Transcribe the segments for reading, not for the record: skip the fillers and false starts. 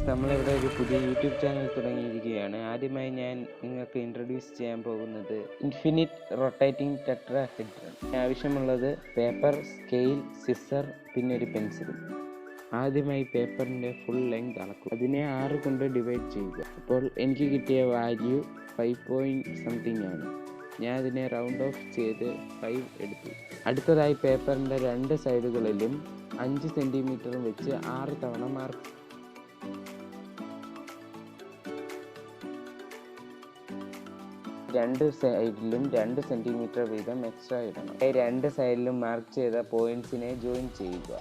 നമ്മളിവിടെ ഒരു പുതിയ യൂട്യൂബ് ചാനൽ തുടങ്ങിയിരിക്കുകയാണ്. ആദ്യമായി ഞാൻ നിങ്ങൾക്ക് ഇൻട്രൊഡ്യൂസ് ചെയ്യാൻ പോകുന്നത് ഇൻഫിനിറ്റ് റൊട്ടേറ്റിംഗ് ടെട്രാഹെഡ്രൺ. ആവശ്യമുള്ളത് പേപ്പർ, സ്കെയിൽ, സിസർ, പിന്നെ ഒരു പെൻസിലും. ആദ്യമായി പേപ്പറിൻ്റെ ഫുൾ ലെങ്ത് അളക്കും. അതിനെ 6 കൊണ്ട് ഡിവൈഡ് ചെയ്യുക. അപ്പോൾ എനിക്ക് കിട്ടിയ വാല്യൂ 5 സംതിങ് ആണ്. ഞാൻ അതിനെ റൗണ്ട് ഓഫ് ചെയ്ത് 5 എടുത്തു. അടുത്തതായി പേപ്പറിൻ്റെ 2 സൈഡുകളിലും 5 സെൻറ്റിമീറ്റർ വെച്ച് 6 തവണ മാർക്ക്. രണ്ട് സൈഡിലും 2 സെൻറ്റിമീറ്റർ വീതം എക്സ്ട്രാ ഇടണം. 2 സൈഡിലും മാർക്ക് ചെയ്ത പോയിന്റ്സിനെ ജോയിൻ ചെയ്യുക.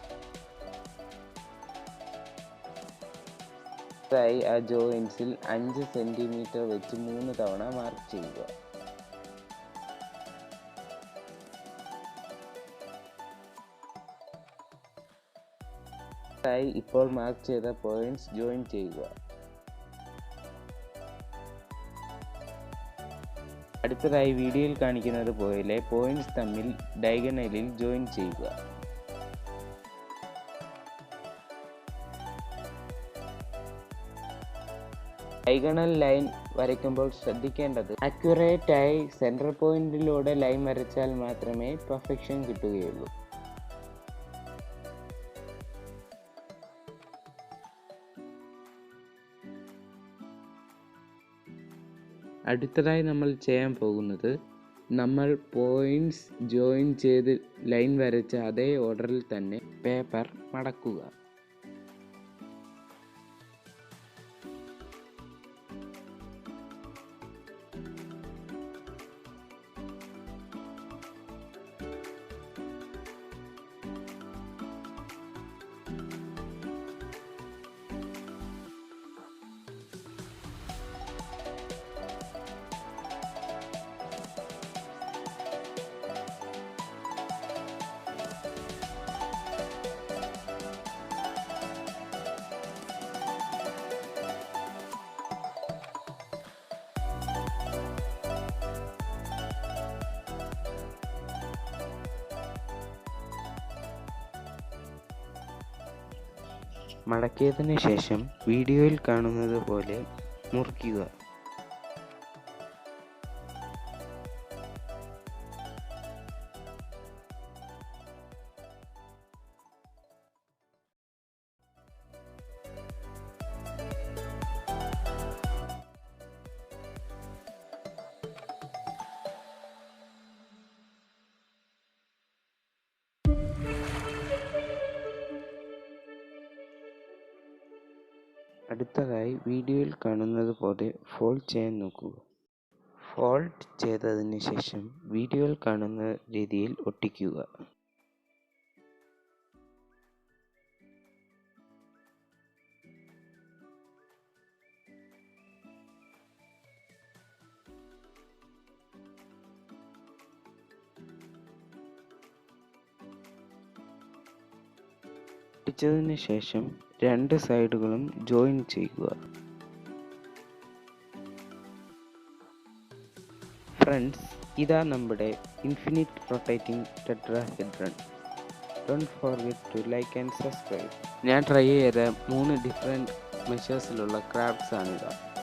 ആ ജോയിൻസിൽ 5 സെൻറ്റിമീറ്റർ വെച്ച് 3 തവണ മാർക്ക് ചെയ്യുക. ഇപ്പോൾ മാർക്ക് ചെയ്ത പോയിന്റ്സ് ജോയിൻ ചെയ്യുക. അടുത്തതായി വീഡിയോയിൽ കാണിക്കുന്നത് പോലെ പോയിന്റ്സ് തമ്മിൽ ഡയഗണലിൽ ജോയിൻ ചെയ്യുക. ഡയഗണൽ ലൈൻ വരയ്ക്കുമ്പോൾ ശ്രദ്ധിക്കേണ്ടത് അക്യുറേറ്റ് ആയി സെൻട്രൽ പോയിന്റിലൂടെ ലൈൻ വരച്ചാൽ മാത്രമേ പെർഫെക്ഷൻ കിട്ടുകയുള്ളൂ. അടുത്തതായി നമ്മൾ ചെയ്യാൻ പോകുന്നത് നമ്മൾ പോയിന്റ്സ് ജോയിൻ ചെയ്ത് ലൈൻ വരച്ച അതേ ഓർഡറിൽ തന്നെ പേപ്പർ മടക്കുക. മടക്കിയതിന് ശേഷം വീഡിയോയിൽ കാണുന്നത് പോലെ മുറിക്കുക. അടുത്തതായി വീഡിയോയിൽ കാണുന്നത് പോലെ ഫോൾഡ് ചെയ്യാൻ നോക്കുക. ഫോൾഡ് ചെയ്തതിന് ശേഷം വീഡിയോയിൽ കാണുന്ന രീതിയിൽ ഒട്ടിക്കുക. ഒട്ടിച്ചതിന് ശേഷം 2 സൈഡുകളും ജോയിൻ ചെയ്യുക. ഫ്രണ്ട്സ്, ഇതാ നമ്മുടെ infinite rotating tetrahedron. Don't forget to like and subscribe. ഞാൻ ട്രൈ ചെയ്ത 3 ഡിഫറെൻറ്റ് മെഷേഴ്സിലുള്ള ക്രാഫ്റ്റ്സ് ആണിത്.